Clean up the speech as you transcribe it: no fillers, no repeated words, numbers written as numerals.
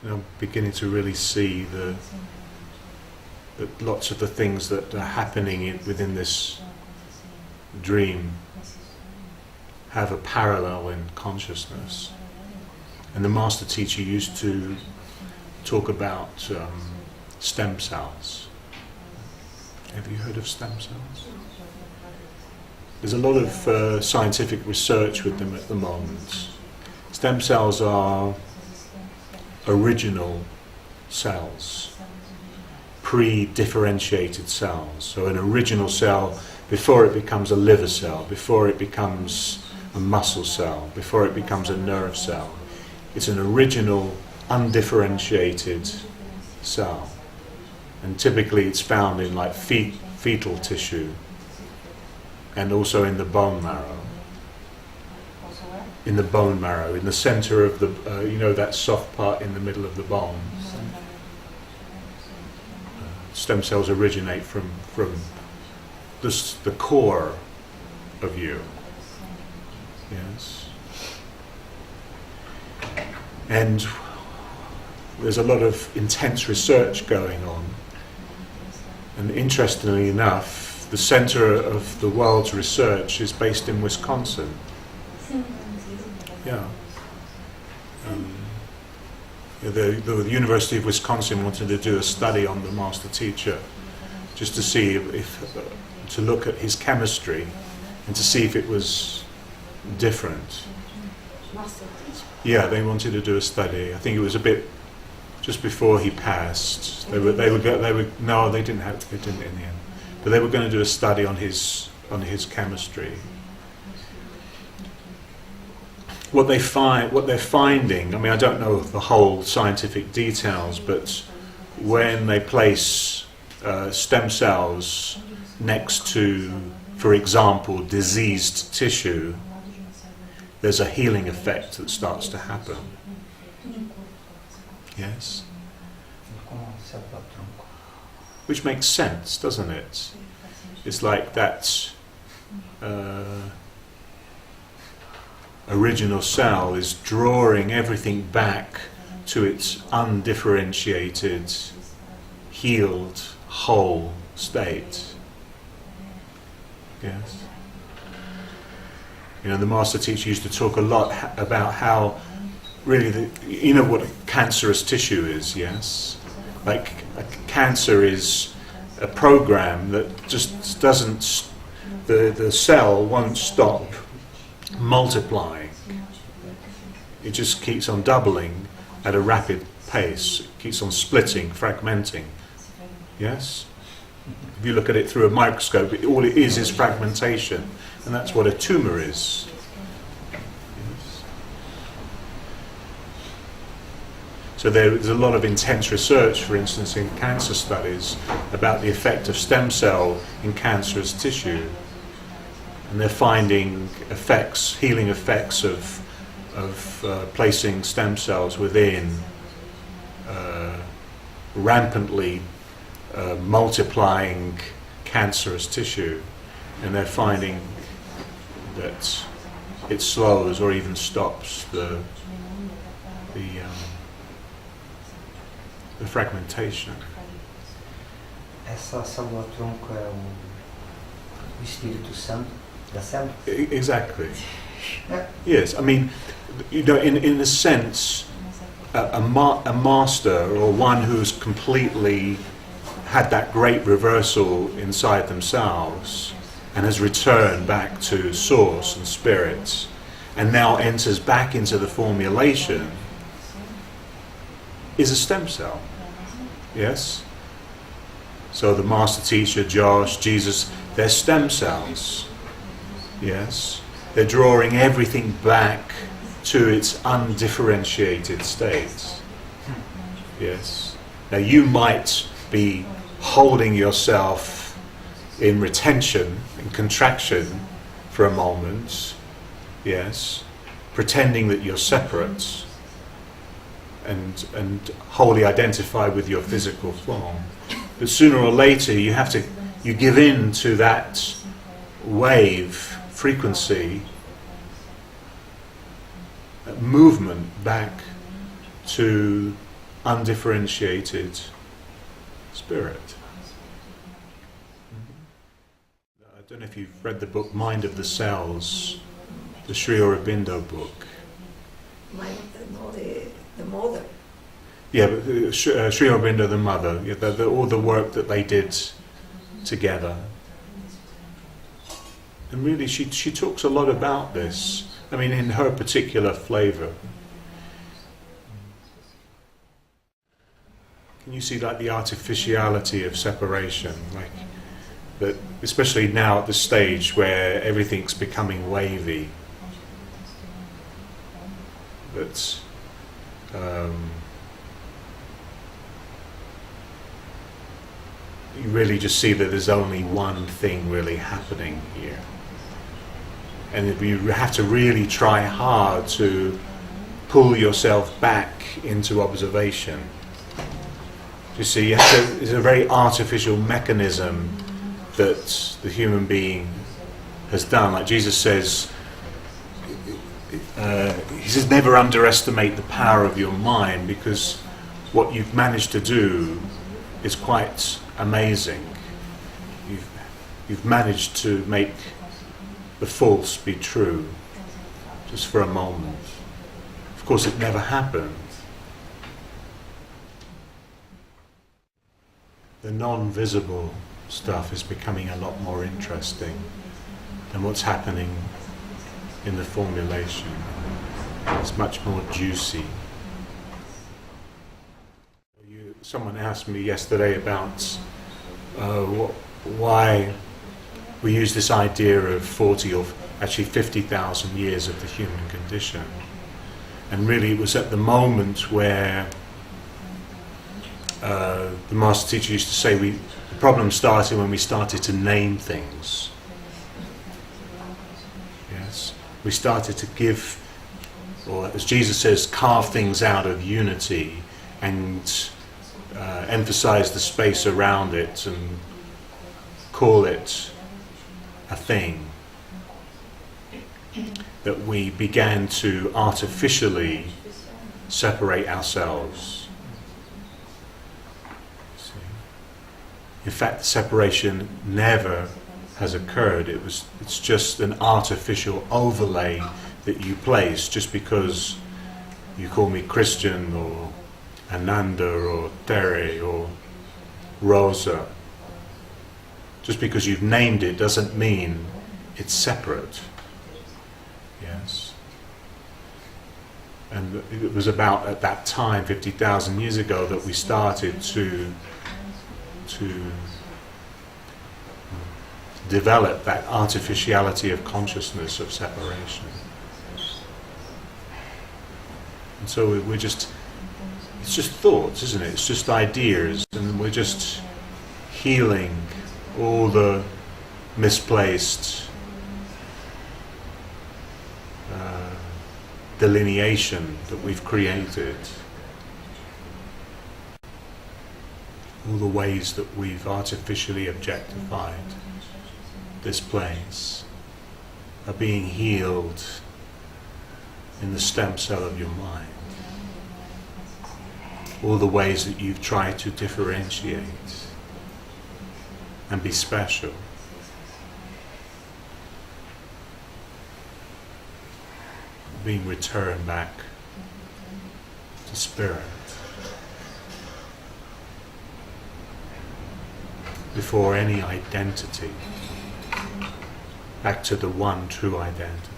I'm beginning to really see that lots of the things that are happening within this dream have a parallel in consciousness. And the master teacher used to talk about stem cells. Have you heard of stem cells? There's a lot of scientific research with them at the moment. Stem cells are original cells, pre-differentiated cells. So an original cell before it becomes a liver cell, before it becomes a muscle cell, before it becomes a nerve cell. It's an original, undifferentiated cell. And typically it's found in like fetal tissue and also in the bone marrow. In the bone marrow, in the center of the, that soft part in the middle of the bone. Stem cells originate from the core of you. Yes. And there's a lot of intense research going on. And interestingly enough, the center of the world's research is based in Wisconsin. Yeah. The University of Wisconsin wanted to do a study on the master teacher, just to see to look at his chemistry and to see if it was different. Yeah, they wanted to do a study. I think it was a bit just before he passed. No, they didn't in the end. But they were going to do a study on his chemistry. What they're finding, I mean, I don't know the whole scientific details, but when they place stem cells next to, for example, diseased tissue, there's a healing effect that starts to happen. Yes? Which makes sense, doesn't it? It's like that original cell is drawing everything back to its undifferentiated, healed, whole state. Yes? The master teacher used to talk a lot about how really what a cancerous tissue is, yes? Like cancer is a program that just doesn't, the cell won't stop multiplying. It just keeps on doubling at a rapid pace. It keeps on splitting, fragmenting. Yes? If you look at it through a microscope, all it is fragmentation. And that's what a tumor is. Yes. So there's a lot of intense research, for instance, in cancer studies about the effect of stem cell in cancerous tissue. And they're finding effects, healing effects of placing stem cells within rampantly multiplying cancerous tissue, and they're finding that it slows or even stops the fragmentation. Essa célula-tronco é o Espírito Santo da célula? Exactly. Yes, I mean, in a sense, a master or one who's completely had that great reversal inside themselves and has returned back to source and spirit and now enters back into the formulation is a stem cell. Yes? So the master teacher, Josh, Jesus, they're stem cells. Yes? They're drawing everything back to its undifferentiated state. Yes? Now you might be holding yourself in retention, in contraction for a moment, yes, pretending that you're separate and wholly identified with your physical form. But sooner or later you give in to that wave, frequency, movement back to undifferentiated spirit. I don't know if you've read the book Mind of the Cells, the Sri Aurobindo book. The mother. Yeah, but Sri Aurobindo, the mother, yeah, all the work that they did together. And really she talks a lot about this. I mean, in her particular flavour. Can you see like the artificiality of separation? Like that, especially now at the stage where everything's becoming wavy. That you really just see that there's only one thing really happening here. And you have to really try hard to pull yourself back into observation. You see, it's a very artificial mechanism that the human being has done. Like Jesus says, he says, never underestimate the power of your mind, because what you've managed to do is quite amazing. You've managed to make the false be true, just for a moment. Of course, it never happened. The non-visible stuff is becoming a lot more interesting than what's happening in the formulation. It's much more juicy. Someone asked me yesterday about why we use this idea of 40 or actually 50,000 years of the human condition. And really it was at the moment where the master teacher used to say the problem started when we started to name things. Yes, we started to give, or as Jesus says, carve things out of unity and emphasize the space around it and call it a thing. That we began to artificially separate ourselves. See? In fact, the separation never has occurred. It's just an artificial overlay that you place just because you call me Christian or Ananda or Terry or Rosa. Just because you've named it doesn't mean it's separate. Yes. And it was about at that time, 50,000 years ago, that we started to develop that artificiality of consciousness of separation. And so we're just, it's just thoughts, isn't it? It's just ideas, and we're just healing all the misplaced delineation that we've created, all the ways that we've artificially objectified this place are being healed in the stem cell of your mind. All the ways that you've tried to differentiate and be special. Being returned back to spirit. Before any identity. Back to the one true identity.